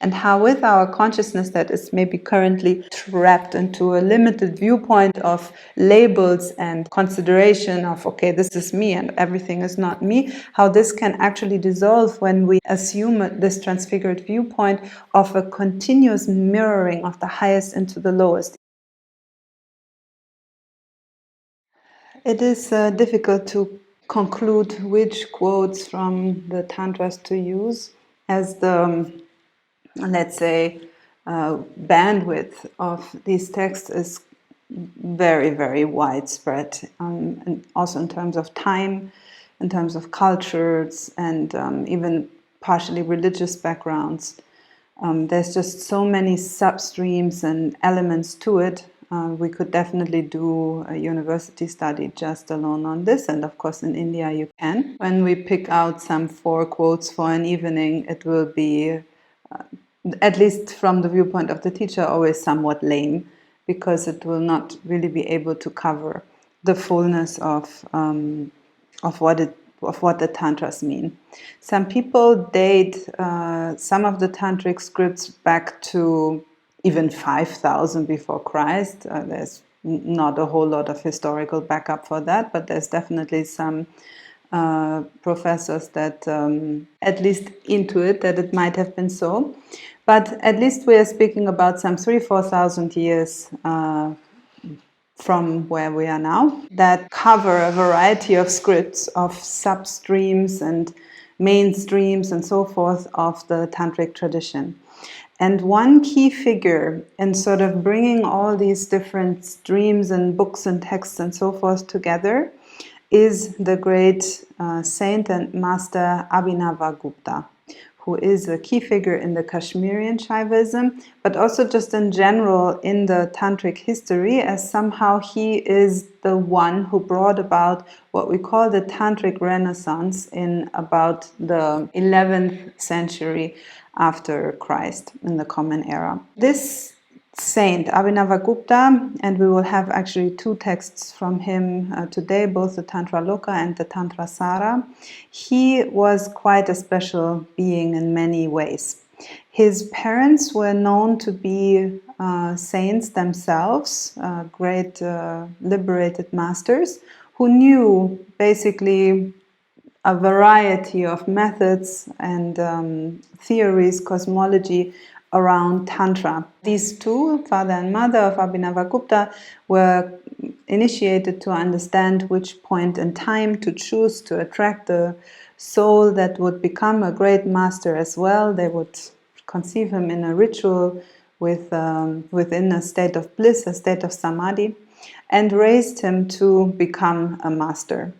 and how with our consciousness that is maybe currently trapped into a limited viewpoint of labels and consideration of, okay, this is me and everything is not me, how this can actually dissolve when we assume this transfigured viewpoint of a continuous mirroring of the highest into the lowest. It is difficult to conclude which quotes from the Tantras to use, as the let's say, bandwidth of these texts is very, very widespread, and also in terms of time, in terms of cultures, and even partially religious backgrounds. There's just so many substreams and elements to it. We could definitely do a university study just alone on this, and of course in India you can. When we pick out some 4 quotes for an evening, it will be at least from the viewpoint of the teacher, always somewhat lame, because it will not really be able to cover the fullness of what the tantras mean. Some people date some of the tantric scripts back to even 5,000 before Christ. There's not a whole lot of historical backup for that, but there's definitely some professors that at least intuit that it might have been so. But at least we are speaking about some 3,000-4,000 years from where we are now, that cover a variety of scripts, of substreams and mainstreams and so forth of the tantric tradition. And one key figure in sort of bringing all these different streams and books and texts and so forth together is the great saint and master Abhinavagupta, who is a key figure in the Kashmirian Shaivism, but also just in general in the tantric history, as somehow he is the one who brought about what we call the tantric renaissance in about the 11th century after Christ, in the Common Era. This saint, Abhinavagupta, and we will have actually 2 texts from him today, both the Tantraloka and the Tantrasara. He was quite a special being in many ways. His parents were known to be saints themselves, great liberated masters, who knew basically a variety of methods and theories, cosmology, around Tantra. These 2, father and mother of Abhinavagupta, were initiated to understand which point in time to choose to attract the soul that would become a great master as well. They would conceive him in a ritual within a state of bliss, a state of samadhi, and raised him to become a master.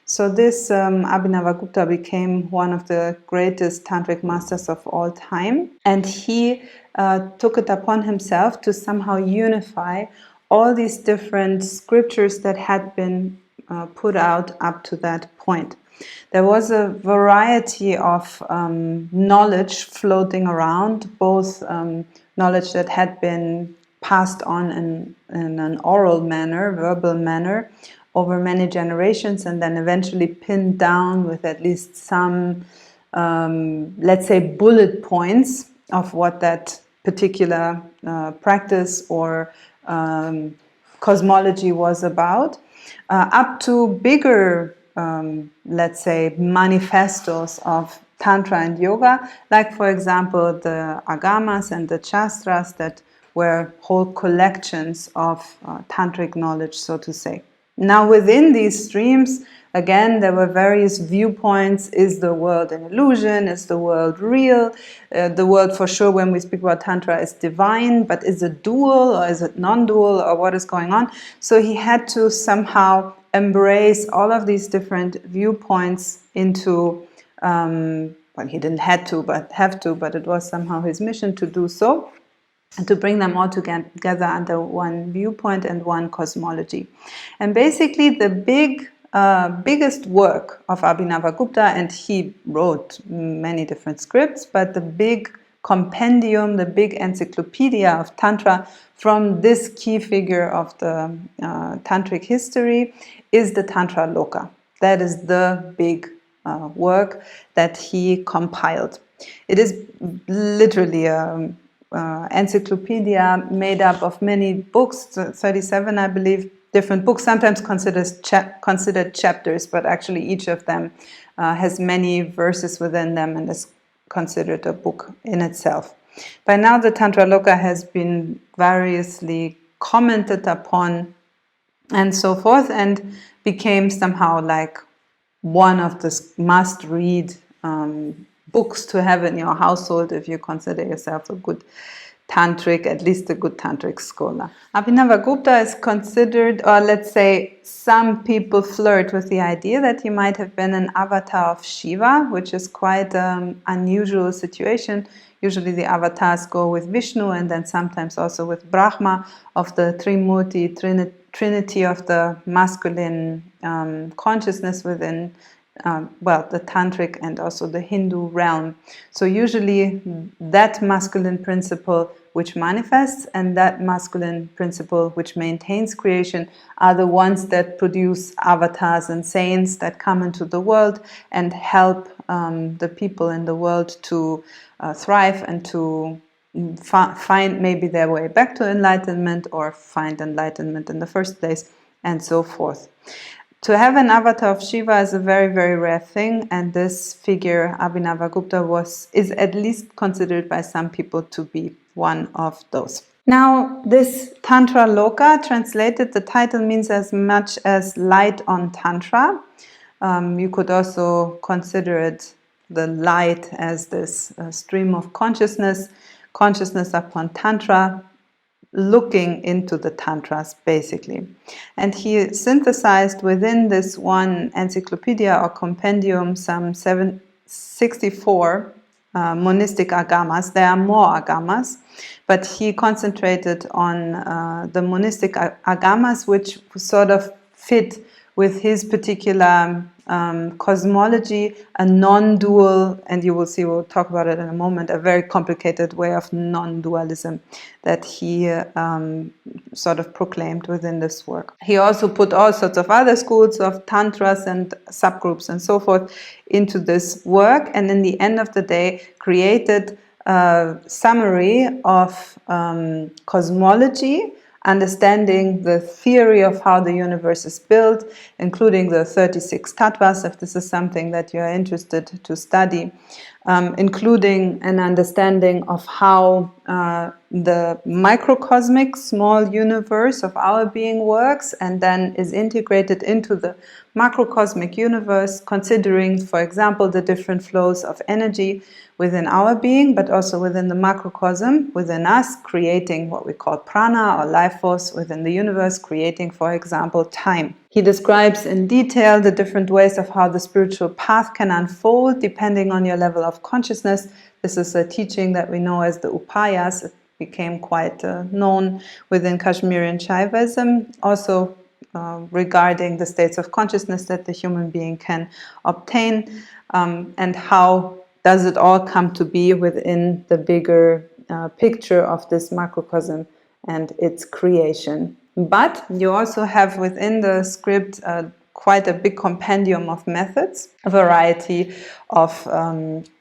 So this Abhinavagupta became one of the greatest tantric masters of all time, and he took it upon himself to somehow unify all these different scriptures that had been put out up to that point. There was a variety of knowledge floating around, both knowledge that had been passed on in an oral manner, verbal manner, over many generations, and then eventually pinned down with at least some, let's say, bullet points of what that particular practice or cosmology was about, up to bigger, let's say, manifestos of Tantra and Yoga, like, for example, the Agamas and the Shastras that were whole collections of Tantric knowledge, so to say. Now, within these streams, again, there were various viewpoints. Is the world an illusion? Is the world real? The world, for sure, when we speak about Tantra, is divine, but is it dual or is it non-dual, or what is going on? So he had to somehow embrace all of these different viewpoints into, well, he didn't have to, but it was somehow his mission to do so, and to bring them all together under one viewpoint and one cosmology. And basically the biggest work of Abhinavagupta, and he wrote many different scripts, but the big compendium, the big encyclopedia of Tantra from this key figure of the Tantric history is the Tantraloka. That is the big work that he compiled. It is literally an encyclopedia made up of many books, 37, I believe, different books, sometimes considered chapters, but actually each of them has many verses within them and is considered a book in itself. By now, the Tantraloka has been variously commented upon and so forth, and became somehow like one of the must-read books to have in your household if you consider yourself a good tantric, at least a good tantric scholar. Abhinavagupta is considered, or let's say some people flirt with the idea that he might have been an avatar of Shiva, which is quite an unusual situation. Usually the avatars go with Vishnu and then sometimes also with Brahma, of the Trimurti, trinity of the masculine consciousness within the tantric and also the Hindu realm. So usually that masculine principle which manifests and that masculine principle which maintains creation are the ones that produce avatars and saints that come into the world and help the people in the world to thrive and to find maybe their way back to enlightenment or find enlightenment in the first place, and so forth. To have an avatar of Shiva is a very, very rare thing, and this figure, Abhinavagupta, is at least considered by some people to be one of those. Now, this Tantraloka, translated, the title means as much as light on Tantra. You could also consider it the light as this stream of consciousness upon Tantra, looking into the Tantras, basically. And he synthesized within this one encyclopedia or compendium some 64 monistic agamas. There are more agamas, but he concentrated on the monistic agamas, which sort of fit with his particular cosmology, a non-dual, and you will see, we'll talk about it in a moment, a very complicated way of non-dualism that he sort of proclaimed within this work. He also put all sorts of other schools of tantras and subgroups and so forth into this work, and in the end of the day created a summary of cosmology, understanding the theory of how the universe is built, including the 36 tattvas, if this is something that you are interested to study, including an understanding of how the microcosmic small universe of our being works and then is integrated into the macrocosmic universe, considering, for example, the different flows of energy within our being, but also within the macrocosm, within us, creating what we call prana or life force within the universe, creating, for example, time. He describes in detail the different ways of how the spiritual path can unfold depending on your level of consciousness. This is a teaching that we know as the upayas. It became quite known within Kashmirian Shaivism, also regarding the states of consciousness that the human being can obtain, and how does it all come to be within the bigger picture of this macrocosm and its creation. But you also have within the script quite a big compendium of methods, a variety of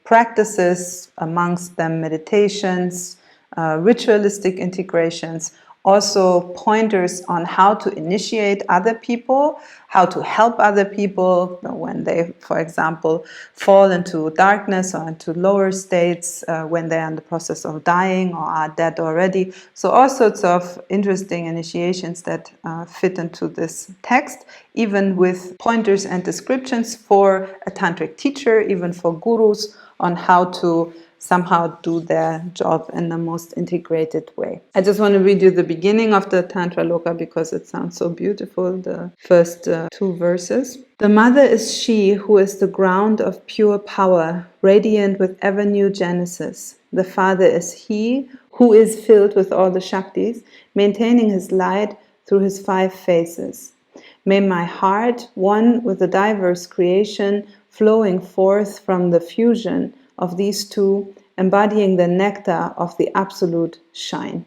practices, amongst them meditations, ritualistic integrations, also pointers on how to initiate other people, how to help other people when they, for example, fall into darkness or into lower states, when they're in the process of dying or are dead already. So all sorts of interesting initiations that fit into this text, even with pointers and descriptions for a tantric teacher, even for gurus, on how to somehow do their job in the most integrated way. I just want to read you the beginning of the Tantraloka because it sounds so beautiful, the first 2 verses. The mother is she who is the ground of pure power, radiant with ever new genesis. The father is he who is filled with all the Shaktis, maintaining his light through his 5 faces. May my heart, one with the diverse creation, flowing forth from the fusion of these 2, embodying the nectar of the absolute shine.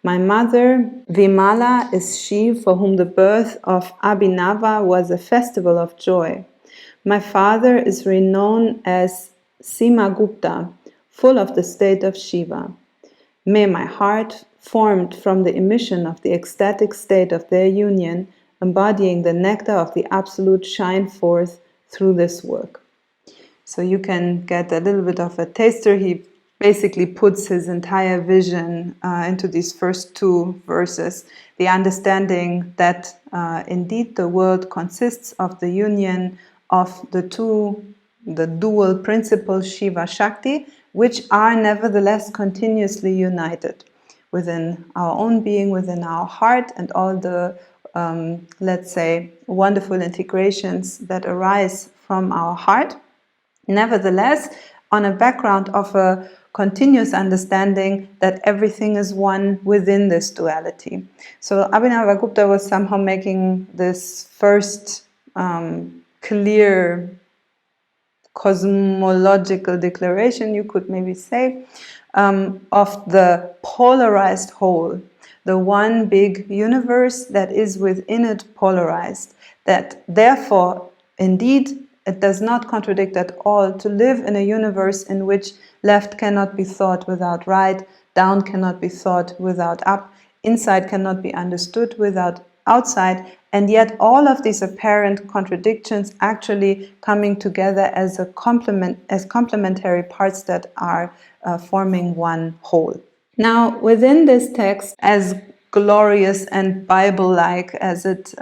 My mother, Vimala, is she for whom the birth of Abhinava was a festival of joy. My father is renowned as Simagupta, full of the state of Shiva. May my heart, formed from the emission of the ecstatic state of their union, embodying the nectar of the Absolute, shine forth through this work. So you can get a little bit of a taster. He basically puts his entire vision into these first two verses. The understanding that indeed the world consists of the union of the dual principles Shiva Shakti, which are nevertheless continuously united within our own being, within our heart, and all the, let's say, wonderful integrations that arise from our heart. Nevertheless, on a background of a continuous understanding that everything is one within this duality. So Abhinavagupta was somehow making this first clear cosmological declaration, you could maybe say, of the polarized whole, the one big universe that is within it polarized, that therefore, indeed, it does not contradict at all to live in a universe in which left cannot be thought without right, down cannot be thought without up, inside cannot be understood without outside, and yet all of these apparent contradictions actually coming together as a complement, as complementary parts that are forming one whole. Now, within this text, as glorious and Bible-like as it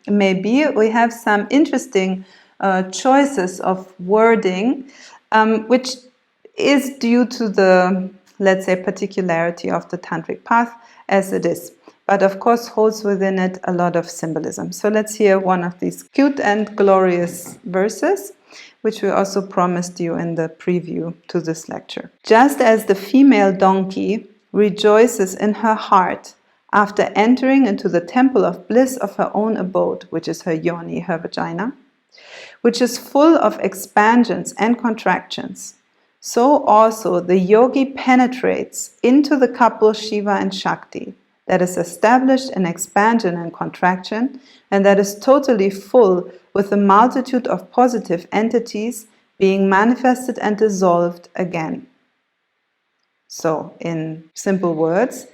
may be, we have some interesting choices of wording, which is due to the, let's say, particularity of the tantric path as it is, but of course holds within it a lot of symbolism. So let's hear one of these cute and glorious verses, which we also promised you in the preview to this lecture. Just as the female donkey rejoices in her heart after entering into the temple of bliss of her own abode, which is her yoni, her vagina, which is full of expansions and contractions, so also the yogi penetrates into the couple Shiva and Shakti that is established in expansion and contraction, and that is totally full with a multitude of positive entities being manifested and dissolved again. So, in simple words,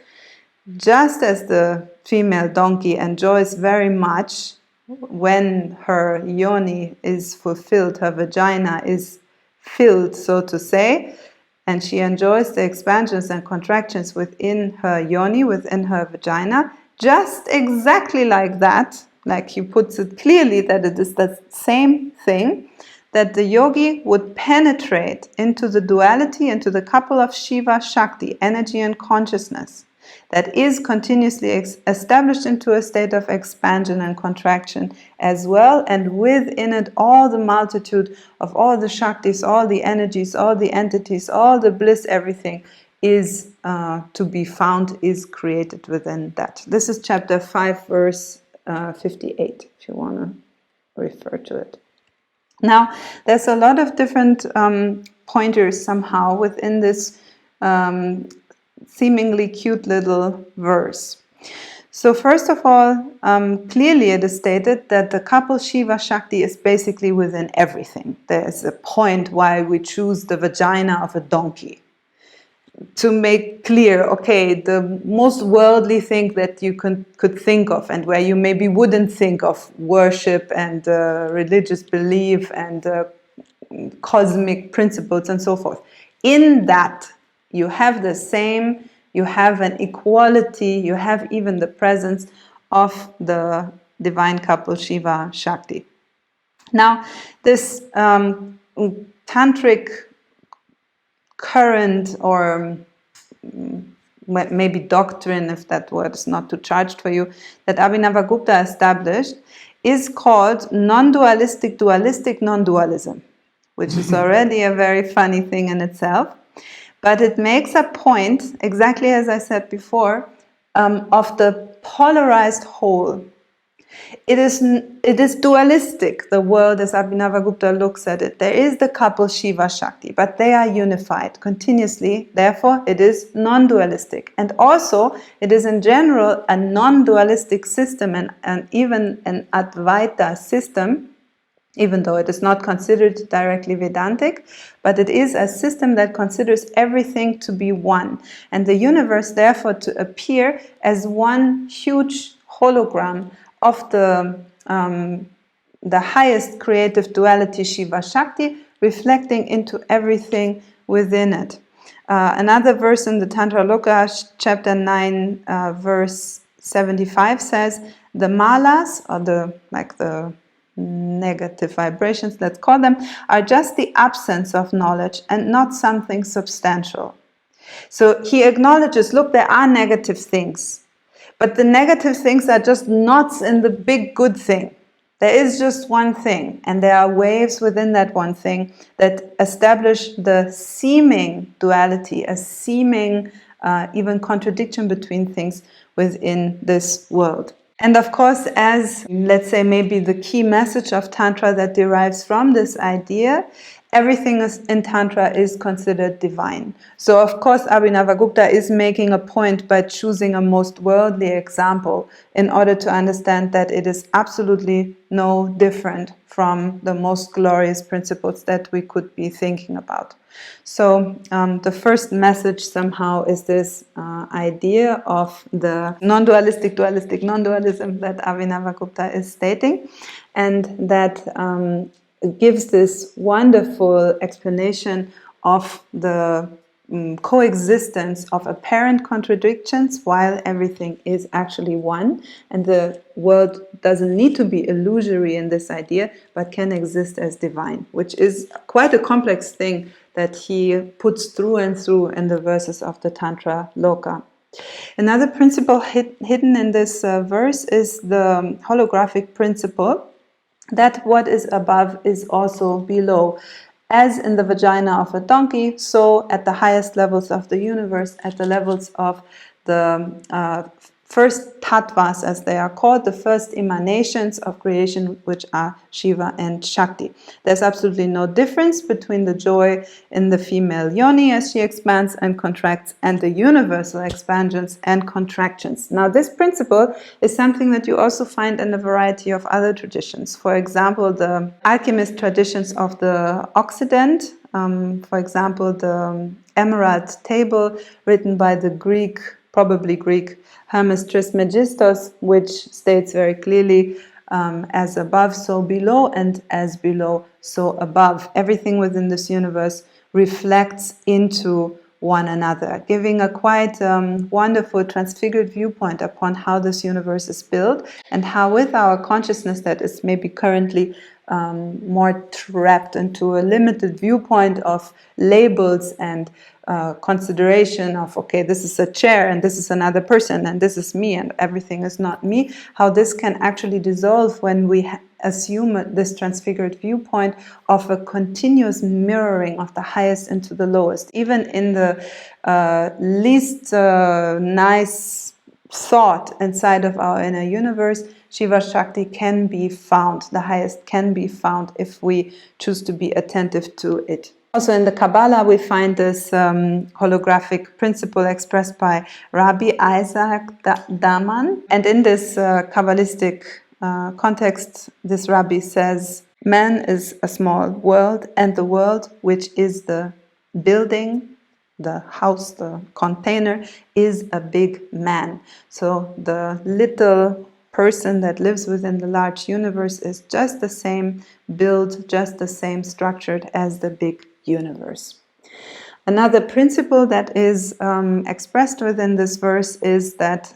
just as the female donkey enjoys very much when her yoni is fulfilled, her vagina is filled, so to say, and she enjoys the expansions and contractions within her yoni, within her vagina, just exactly like that, like he puts it clearly that it is the same thing, that the yogi would penetrate into the duality, into the couple of Shiva, Shakti, energy and consciousness, that is continuously established into a state of expansion and contraction as well, and within it all the multitude of all the Shaktis, all the energies, all the entities, all the bliss, everything is to be found, is created within that. This is chapter 5, verse 58, if you want to refer to it. Now, there's a lot of different pointers somehow within this seemingly cute little verse. So first of all, clearly it is stated that the couple Shiva Shakti is basically within everything. There is a point why we choose the vagina of a donkey. To make clear, okay, the most worldly thing that you could think of, and where you maybe wouldn't think of worship and religious belief and cosmic principles and so forth. In that, you have the same, you have an equality, you have even the presence of the divine couple Shiva Shakti. Now, this tantric current, or maybe doctrine, if that word is not too charged for you, that Abhinavagupta established, is called non-dualistic, dualistic non-dualism, which is already a very funny thing in itself. But it makes a point, exactly as I said before, of the polarized whole. It is dualistic, the world as Abhinavagupta looks at it. There is the couple Shiva Shakti, but they are unified continuously. Therefore, it is non-dualistic. And also, it is in general a non-dualistic system and even an Advaita system, even though it is not considered directly Vedantic, but it is a system that considers everything to be one, and the universe therefore to appear as one huge hologram of the highest creative duality Shiva Shakti, reflecting into everything within it. Another verse in the Tantraloka, chapter 9, verse 75 says, the malas, or the negative vibrations, let's call them, are just the absence of knowledge and not something substantial. So he acknowledges, look, there are negative things, but the negative things are just knots in the big good thing. There is just one thing, and there are waves within that one thing that establish the seeming duality, a seeming even contradiction between things within this world. And of course, as, let's say, maybe the key message of Tantra that derives from this idea, everything in Tantra is considered divine. So, of course, Abhinavagupta is making a point by choosing a most worldly example in order to understand that it is absolutely no different from the most glorious principles that we could be thinking about. So the first message somehow is this idea of the non-dualistic, dualistic, non-dualism that Abhinavagupta is stating, and that gives this wonderful explanation of the coexistence of apparent contradictions while everything is actually one, and the world doesn't need to be illusory in this idea but can exist as divine, which is quite a complex thing that he puts through and through in the verses of the Tantraloka. Another principle hidden in this verse is the holographic principle, that what is above is also below. As in the vagina of a donkey, so at the highest levels of the universe, at the levels of the first tattvas, as they are called, the first emanations of creation, which are Shiva and Shakti. There's absolutely no difference between the joy in the female yoni as she expands and contracts and the universal expansions and contractions. Now, this principle is something that you also find in a variety of other traditions. For example, the alchemist traditions of the Occident, for example, the Emerald Table written by the Greek, probably Greek, Hermes Trismegistos, which states very clearly, as above, so below, and as below, so above. Everything within this universe reflects into one another, giving a quite wonderful transfigured viewpoint upon how this universe is built, and how with our consciousness that is maybe currently more trapped into a limited viewpoint of labels and consideration of, okay, this is a chair and this is another person and this is me and everything is not me, how this can actually dissolve when we assume this transfigured viewpoint of a continuous mirroring of the highest into the lowest. Even in the least nice thought inside of our inner universe, Shiva Shakti can be found, the highest can be found if we choose to be attentive to it. Also in the Kabbalah, we find this holographic principle expressed by Rabbi Isaac Daman. And in this Kabbalistic context, this Rabbi says, man is a small world, and the world, which is the building, the house, the container, is a big man. So the little person that lives within the large universe is just the same built, just the same structured as the big universe. Another principle that is expressed within this verse is that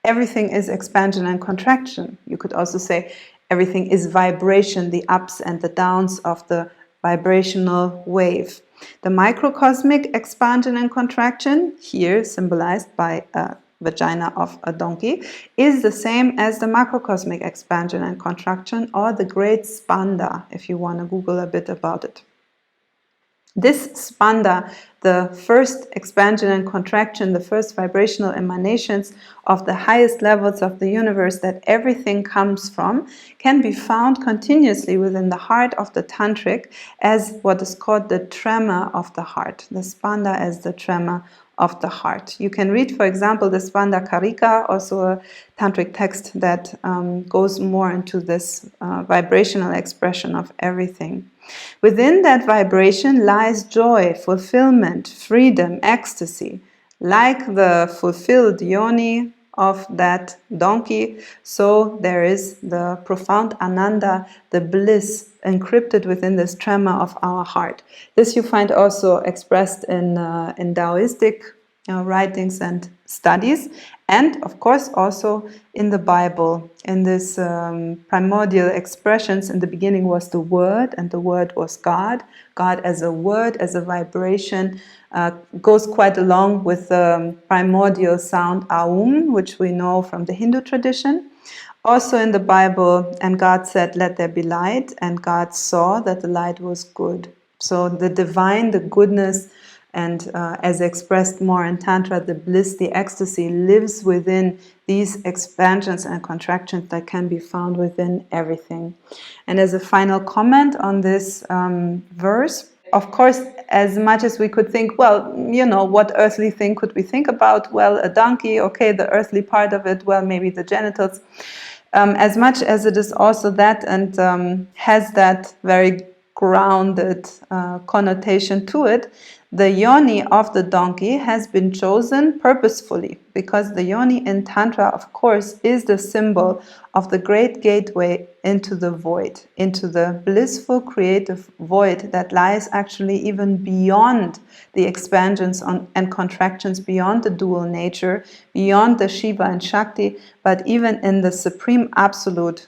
everything is expansion and contraction. You could also say everything is vibration, the ups and the downs of the vibrational wave. The microcosmic expansion and contraction, here symbolized by a vagina of a donkey, is the same as the macrocosmic expansion and contraction, or the great spanda, if you want to Google a bit about it. This spanda, the first expansion and contraction, the first vibrational emanations of the highest levels of the universe that everything comes from, can be found continuously within the heart of the Tantric as what is called the tremor of the heart, the spanda as the tremor of the heart. You can read, for example, the Svanda Karika, also a tantric text that goes more into this vibrational expression of everything. Within that vibration lies joy, fulfillment, freedom, ecstasy. Like the fulfilled yoni of that donkey, so there is the profound ananda, the bliss encrypted within this tremor of our heart. This you find also expressed in Taoistic writings and studies, and of course also in the Bible, in this primordial expressions. In the beginning was the Word, and the Word was God. God as a word, as a vibration, goes quite along with the primordial sound Aum, which we know from the Hindu tradition. Also in the Bible, and God said, "Let there be light," and God saw that the light was good. So the divine, the goodness, and as expressed more in Tantra, the bliss, the ecstasy lives within these expansions and contractions that can be found within everything. And as a final comment on this verse, of course, as much as we could think, well, you know, what earthly thing could we think about? Well, a donkey, okay, the earthly part of it, well, maybe the genitals. As much as it is also that and has that very grounded connotation to it, the yoni of the donkey has been chosen purposefully, because the yoni in Tantra, of course, is the symbol of the great gateway into the void, into the blissful creative void that lies actually even beyond the expansions and contractions, beyond the dual nature, beyond the Shiva and Shakti, but even in the supreme absolute,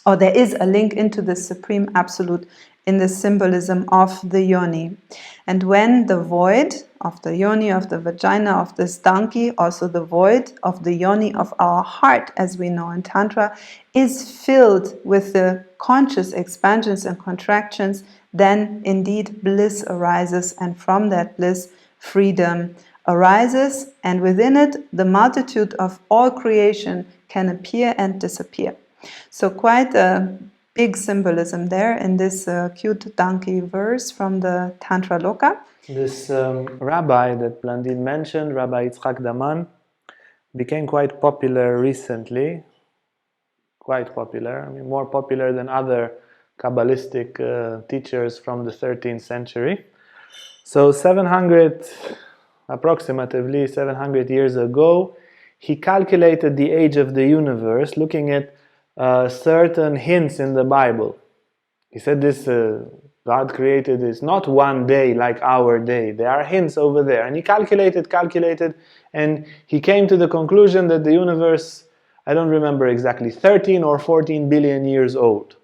or there is a link into the supreme absolute in the symbolism of the yoni. And when the void of the yoni, of the vagina, of this donkey, also the void of the yoni of our heart, as we know in Tantra, is filled with the conscious expansions and contractions, then indeed bliss arises, and from that bliss, freedom arises, and within it, the multitude of all creation can appear and disappear. So quite a big symbolism there in this cute donkey verse from the Tantraloka. This rabbi that Blandine mentioned, Rabbi Yitzhak Daman, became quite popular recently. Quite popular, I mean, more popular than other Kabbalistic teachers from the 13th century. So approximately 700 years ago, he calculated the age of the universe looking at certain hints in the Bible. He said this, God created this not one day like our day. There are hints over there. And he calculated, and he came to the conclusion that the universe, I don't remember exactly, 13 or 14 billion years old.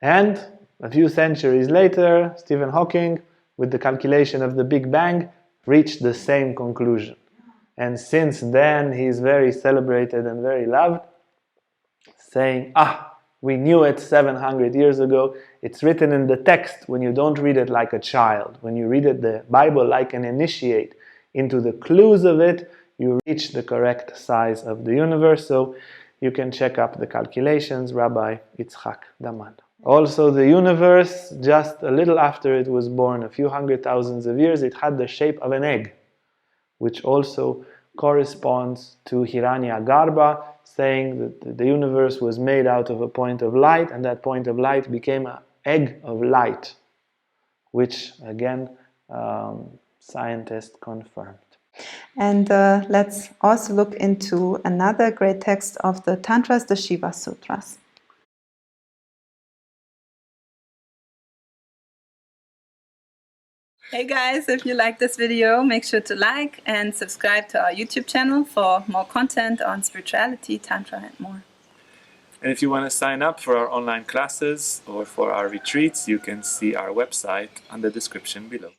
And a few centuries later, Stephen Hawking, with the calculation of the Big Bang, reached the same conclusion. And since then, he is very celebrated and very loved, saying, we knew it 700 years ago. It's written in the text when you don't read it like a child. When you read it, the Bible, like an initiate into the clues of it, you reach the correct size of the universe. So you can check up the calculations, Rabbi Yitzhak Daman. Also, the universe, just a little after it was born, a few 100,000 of years, it had the shape of an egg, which also corresponds to Hiranyagarbha, saying that the universe was made out of a point of light, and that point of light became an egg of light, which, again, scientists confirmed. And let's also look into another great text of the Tantras, the Shiva Sutras. Hey guys, if you like this video, make sure to like and subscribe to our YouTube channel for more content on spirituality, Tantra and more. And if you want to sign up for our online classes or for our retreats, you can see our website on the description below.